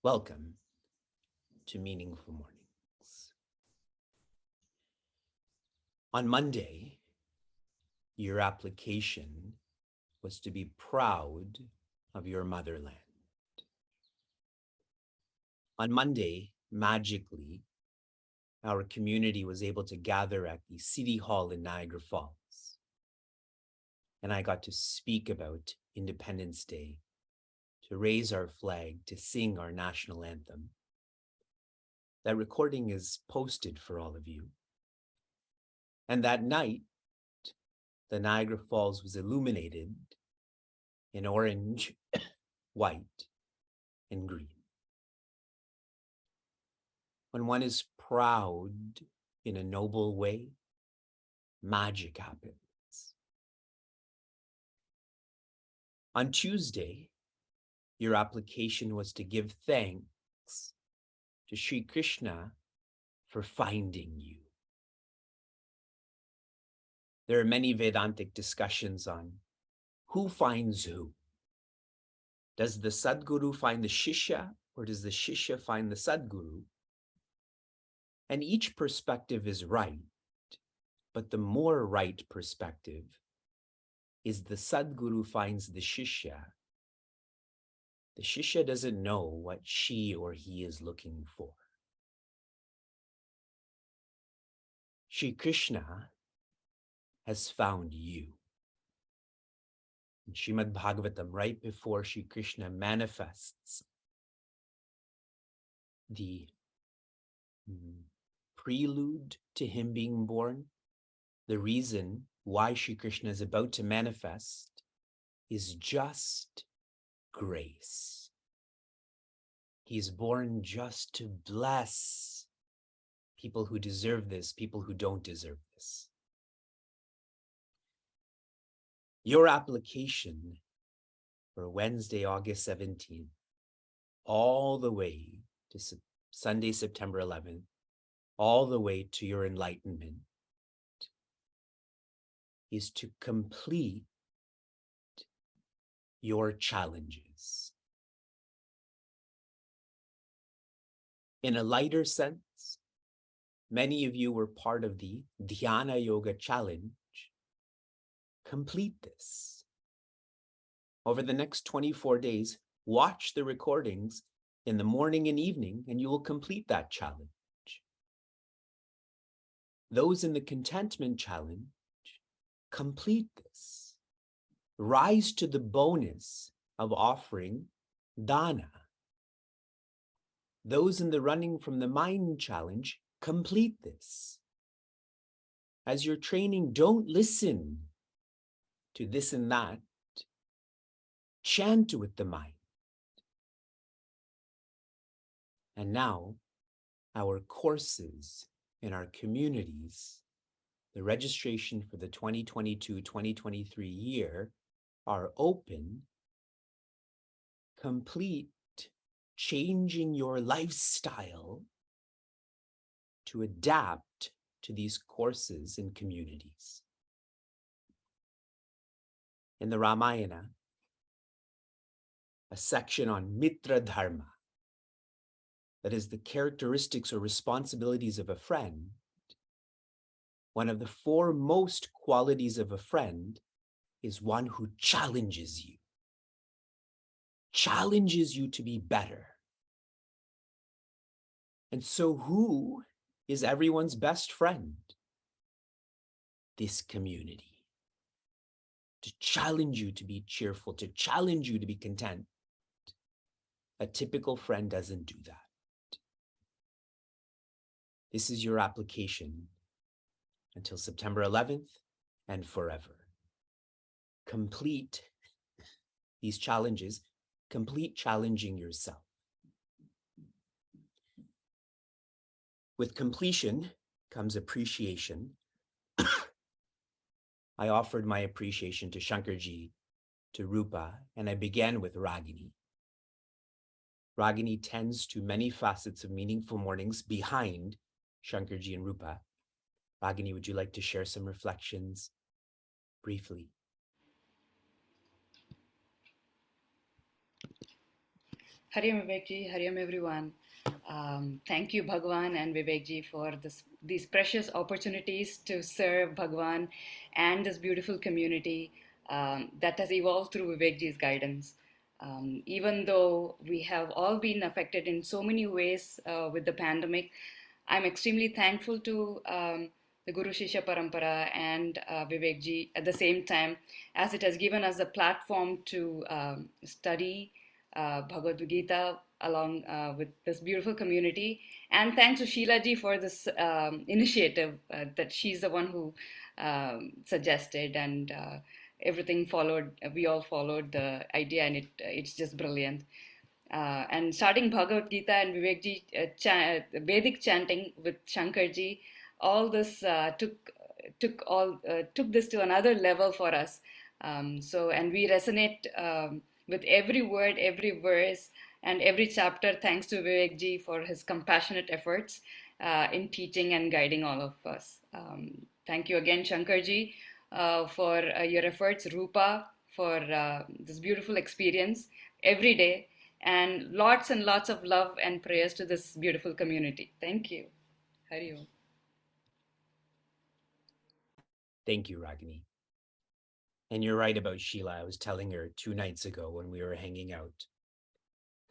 Welcome to Meaningful Mornings. On Monday, your application was to be proud of your motherland. On Monday, magically, our community was able to gather at the City Hall in Niagara Falls. And I got to speak about Independence Day, to raise our flag, to sing our national anthem. That recording is posted for all of you. And that night, the Niagara Falls was illuminated in orange, white, and green. When one is proud in a noble way, magic happens. On Tuesday, your application was to give thanks to Sri Krishna for finding you. There are many Vedantic discussions on who finds who. Does the Sadguru find the Shishya, or does the Shishya find the Sadguru? And each perspective is right, but the more right perspective is the Sadguru finds the Shishya. The Shishya doesn't know what she or he is looking for. Shri Krishna has found you. In Srimad Bhagavatam, right before Shri Krishna manifests the prelude to him being born, the reason why Shri Krishna is about to manifest is just grace. He's born just to bless people who deserve this, people who don't deserve this. Your application for Wednesday, August 17th, all the way to Sunday, September 11th, all the way to your enlightenment, is to complete your challenges. In a lighter sense, many of you were part of the Dhyana Yoga Challenge. Complete this. Over the next 24 days, watch the recordings in the morning and evening, and you will complete that challenge. Those in the Contentment Challenge, complete this. Rise to the bonus of offering dana. Those in the Running from the Mind Challenge, complete this. As you're training, don't listen to this and that. Chant with the mind. And now, our courses in our communities, the registration for the 2022-2023 year are open. Complete changing your lifestyle to adapt to these courses in communities. In the Ramayana, a section on Mitra Dharma, that is the characteristics or responsibilities of a friend, one of the foremost qualities of a friend is one who challenges you to be better. And so who is everyone's best friend? This community. To challenge you to be cheerful, to challenge you to be content. A typical friend doesn't do that. This is your application until September 11th and forever. Complete these challenges, complete challenging yourself. With completion comes appreciation. I offered my appreciation to Shankarji, to Rupa, and I began with Ragini. Ragini tends to many facets of meaningful mornings behind Shankarji and Rupa. Ragini, would you like to share some reflections briefly? Hariom Vivekji, Hariom everyone. Thank you, Bhagwan and Vivekji, for these precious opportunities to serve Bhagwan and this beautiful community that has evolved through Vivekji's guidance. Even though we have all been affected in so many ways with the pandemic, I'm extremely thankful to the Guru Shishya Parampara and Vivekji at the same time, as it has given us a platform to study Bhagavad Gita along with this beautiful community. And thanks to Sheila ji for this initiative that she's the one who suggested, and everything followed. We all followed the idea, and it's just brilliant. And starting Bhagavad Gita and Vivekji Vedic chanting with Shankarji, all this took this to another level for us. And we resonate with every word, every verse, and every chapter. Thanks to Vivekji for his compassionate efforts in teaching and guiding all of us. Thank you again, Shankarji, for your efforts, Rupa, for this beautiful experience every day, and lots of love and prayers to this beautiful community. Thank you. Hari Om. Thank you, Ragini. And you're right about Sheila. I was telling her 2 nights ago when we were hanging out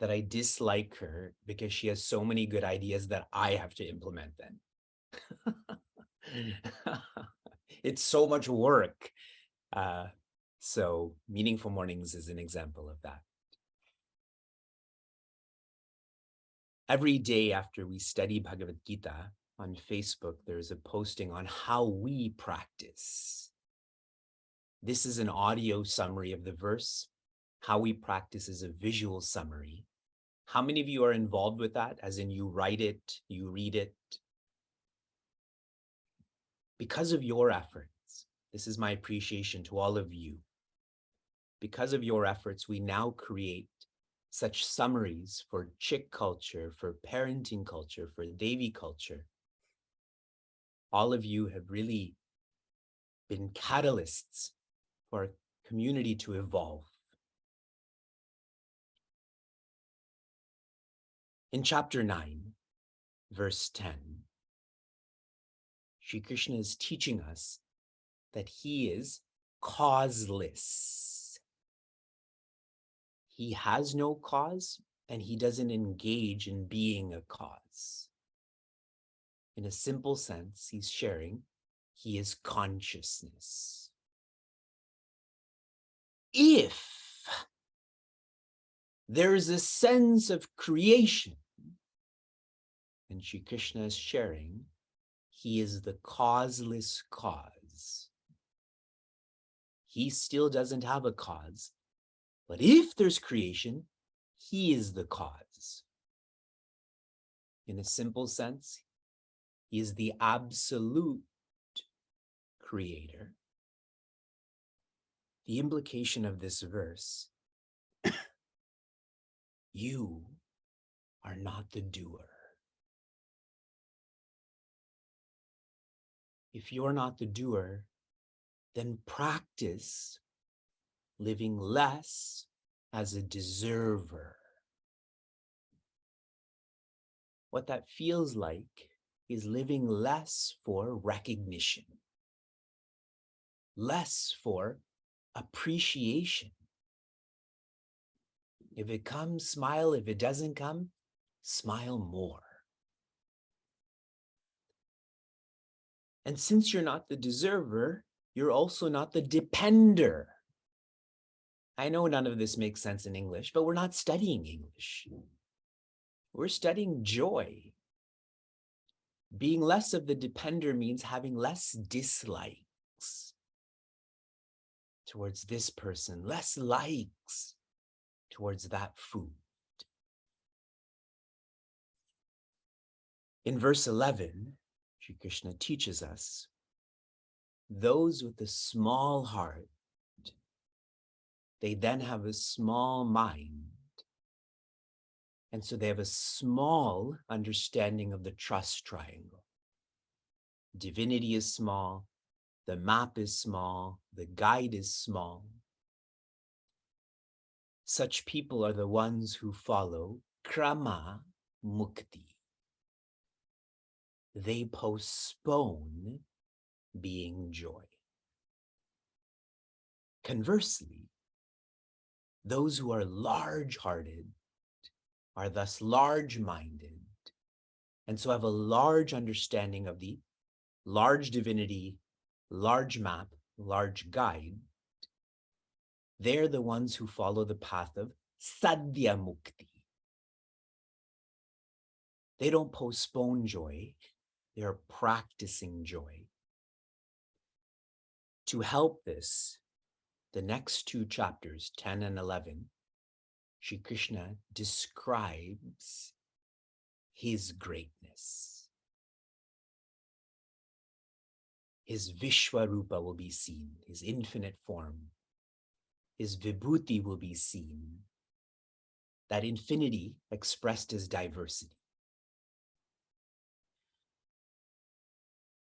that I dislike her because she has so many good ideas that I have to implement them. It's so much work. So Meaningful Mornings is an example of that. Every day after we study Bhagavad Gita on Facebook, there's a posting on how we practice. This is an audio summary of the verse. How we practice is a visual summary. How many of you are involved with that? As in you write it, you read it? Because of your efforts, this is my appreciation to all of you. Because of your efforts, we now create such summaries for chick culture, for parenting culture, for Devi culture. All of you have really been catalysts for our community to evolve. In chapter 9, verse 10, Shri Krishna is teaching us that he is causeless. He has no cause, and he doesn't engage in being a cause. In a simple sense, he's sharing he is consciousness. If there is a sense of creation, and Shri Krishna is sharing he is the causeless cause. He still doesn't have a cause, but if there's creation, he is the cause. In a simple sense, he is the absolute creator. The implication of this verse, you are not the doer. If you're not the doer, then practice living less as a deserver. What that feels like is living less for recognition, less for appreciation. If it comes, smile. If it doesn't come, smile more. And since you're not the deserver, you're also not the depender. I know none of this makes sense in English, but we're not studying English. We're studying joy. Being less of the depender means having less dislikes towards this person, less likes towards that food. In verse 11, Sri Krishna teaches us, those with a small heart, they then have a small mind. And so they have a small understanding of the trust triangle. Divinity is small, the map is small, the guide is small. Such people are the ones who follow krama mukti. They postpone being joy. Conversely, those who are large-hearted are thus large-minded, and so have a large understanding of the large divinity, large map, large guide. They're the ones who follow the path of sadhya mukti. They don't postpone joy, they're practicing joy. To help this, the next two chapters, 10 and 11, Sri Krishna describes his greatness. His Vishwarupa will be seen, his infinite form. His Vibhuti will be seen, that infinity expressed as diversity.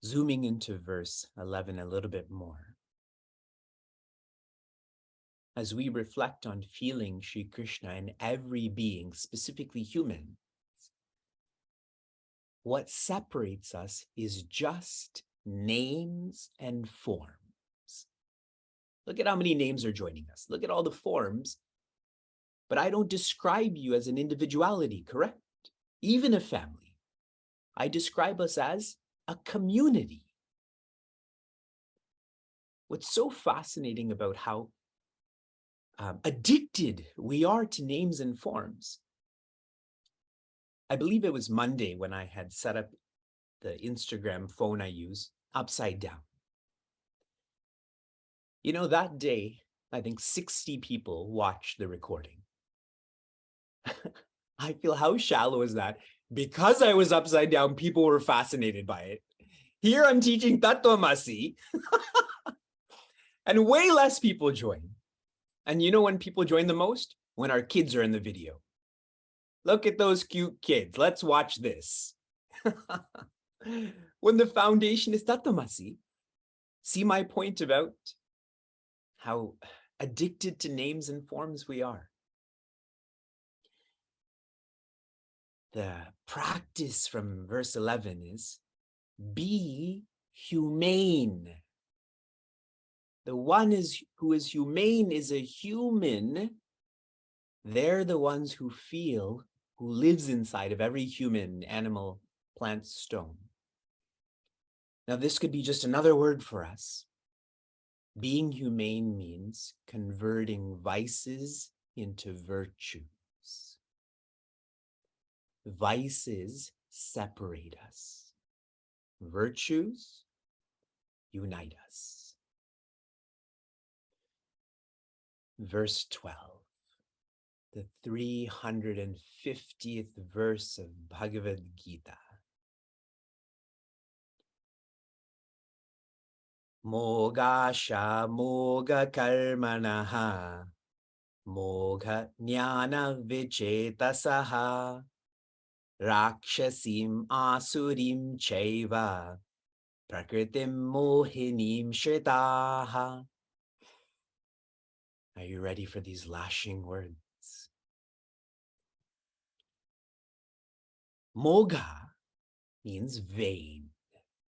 Zooming into verse 11 a little bit more. As we reflect on feeling Sri Krishna in every being, specifically human, what separates us is just names and forms. Look at how many names are joining us. Look at all the forms. But I don't describe you as an individuality, correct? Even a family. I describe us as a community. What's so fascinating about how addicted we are to names and forms. I believe it was Monday when I had set up the Instagram phone I use upside down. You know, that day, I think 60 people watched the recording. I feel, how shallow is that? Because I was upside down, people were fascinated by it. Here I'm teaching Tattvamasi, and way less people join. And you know when people join the most? When our kids are in the video. Look at those cute kids. Let's watch this. When the foundation is Tattvamasi, see my point about how addicted to names and forms we are. The practice from verse 11 is be humane. The one who is humane is a human. They're the ones who feel, who lives inside of every human, animal, plant, stone. Now, this could be just another word for us. Being humane means converting vices into virtues. Vices separate us. Virtues unite us. Verse 12, the 350th verse of Bhagavad Gita. Mogasha moga karmanaha mogha jnana vichetasaha rakshasim asurim chaiva prakritim mohinim shritaha. Are you ready for these lashing words? Moga means vain.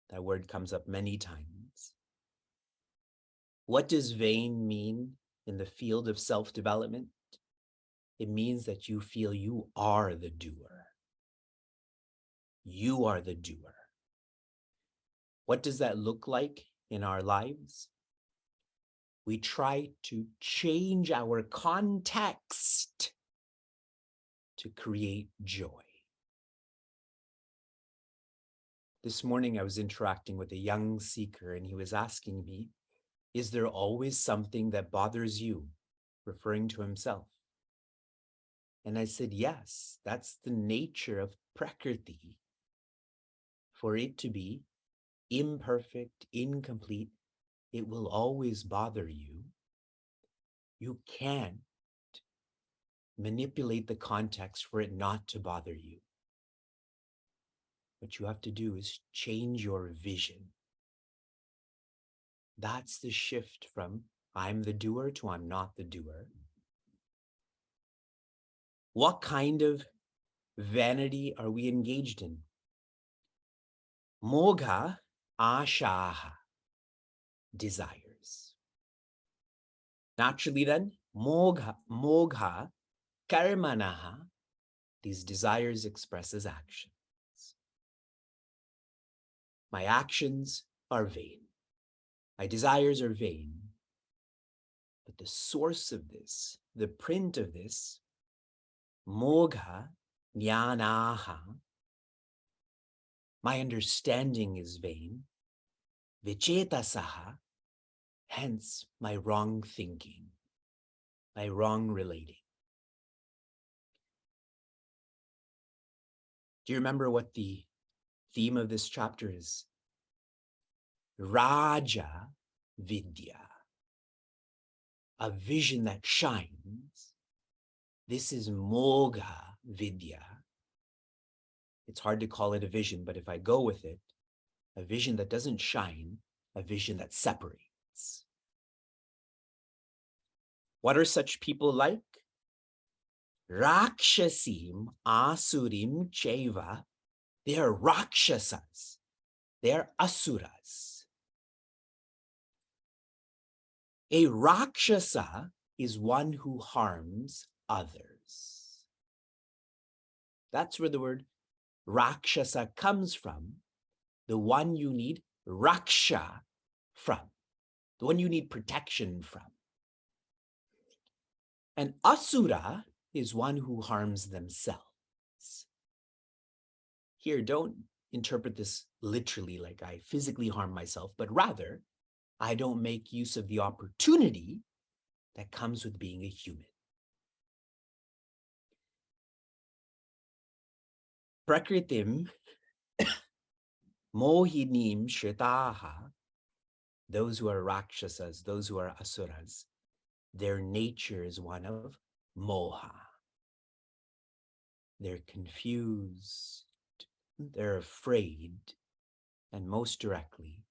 That word comes up many times. What does vain mean in the field of self-development? It means that you feel you are the doer. You are the doer. What does that look like in our lives? we try to change our context to create joy. This morning, I was interacting with a young seeker, and he was asking me, is there always something that bothers you? Referring to himself. And I said, yes, that's the nature of Prakriti. For it to be imperfect, incomplete, it will always bother you. You can't manipulate the context for it not to bother you. What you have to do is change your vision. That's the shift from I'm the doer to I'm not the doer. What kind of vanity are we engaged in? Mogha ashaha, desires. Naturally then, mogha karmanaha, these desires express as actions. My actions are vain. My desires are vain. But the source of this, the print of this, mogha jnanaha, my understanding is vain, vichetasaha, hence my wrong thinking, my wrong relating. Do you remember what the theme of this chapter is? Raja Vidya, a vision that shines. This is Mogha Vidya. It's hard to call it a vision, but if I go with it, a vision that doesn't shine, a vision that separates. What are such people like? Rakshasim Asurim Cheva. They are Rakshasas. They are Asuras. A Rakshasa is one who harms others. That's where the word Rakshasa comes from, the one you need Raksha from, the one you need protection from. An Asura is one who harms themselves. Here, don't interpret this literally like I physically harm myself, but rather, I don't make use of the opportunity that comes with being a human. Prakritim mohinim shritaha, those who are Rakshasas, those who are Asuras, their nature is one of moha. They're confused, they're afraid, and most directly,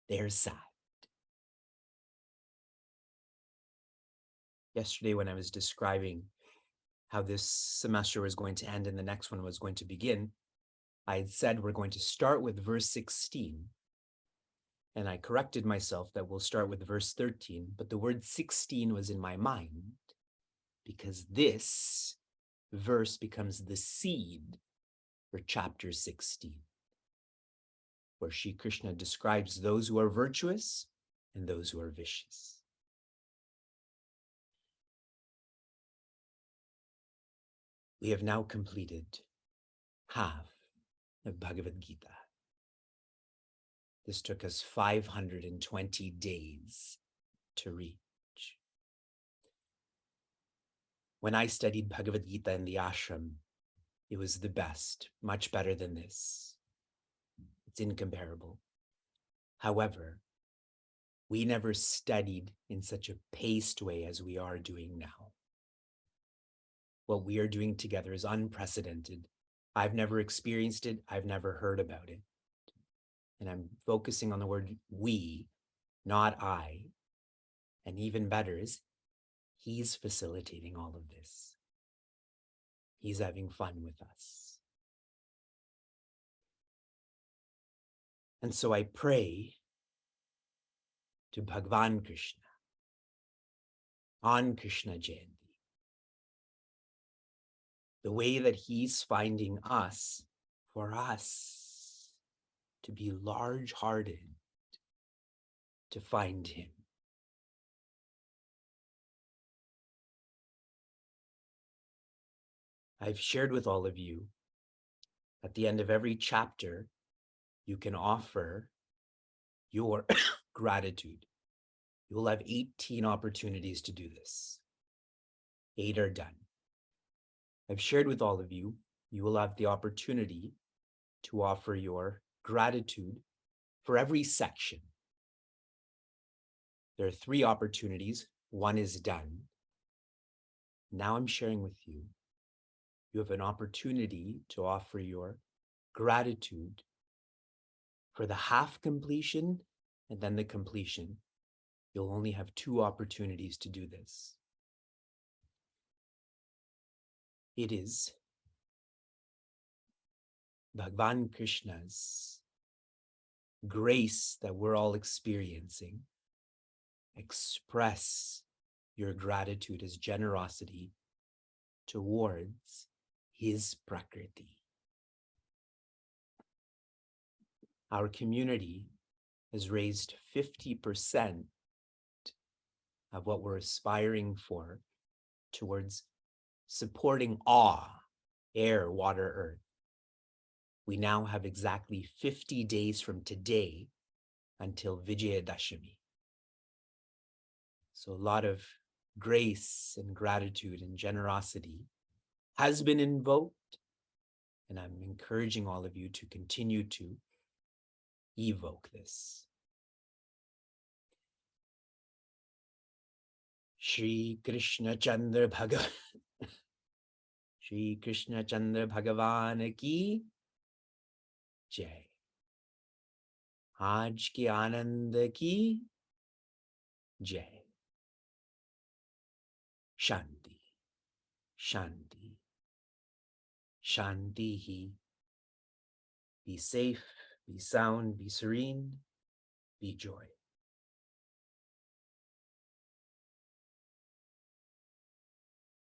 they're sad. Yesterday, when I was describing how this semester was going to end and the next one was going to begin, I had said we're going to start with verse 16. And I corrected myself that we'll start with verse 13, but the word 16 was in my mind because this verse becomes the seed for chapter 16, where Sri Krishna describes those who are virtuous and those who are vicious. We have now completed half of Bhagavad Gita. This took us 520 days to reach. When I studied Bhagavad Gita in the ashram, it was the best, much better than this. It's incomparable. However, we never studied in such a paced way as we are doing now. What we are doing together is unprecedented. I've never experienced it. I've never heard about it. And I'm focusing on the word we, not I. And even better is he's facilitating all of this. He's having fun with us. And so I pray to Bhagwan Krishna on Krishna Jayanti, the way that he's finding us, for us to be large-hearted, to find him. I've shared with all of you at the end of every chapter, you can offer your gratitude. You'll have 18 opportunities to do this. 8 are done. I've shared with all of you, you will have the opportunity to offer your gratitude for every section. There are 3 opportunities. 1 is done. Now I'm sharing with you, you have an opportunity to offer your gratitude for the half completion and then the completion. You'll only have 2 opportunities to do this. It is Bhagavan Krishna's grace that we're all experiencing. Express your gratitude as generosity towards his Prakriti. Our community has raised 50% of what we're aspiring for towards supporting awe, air, water, earth. We now have exactly 50 days from today until Vijayadashami. So a lot of grace and gratitude and generosity has been invoked, and I'm encouraging all of you to continue to evoke this. Shri Krishna Chandra Bhagavan Shri Krishna Chandra Bhagavan ki jai. Aaj ke aanand ki jai. Shanti, Shanti, Shanti hi. Be safe, be sound, be serene, be joy.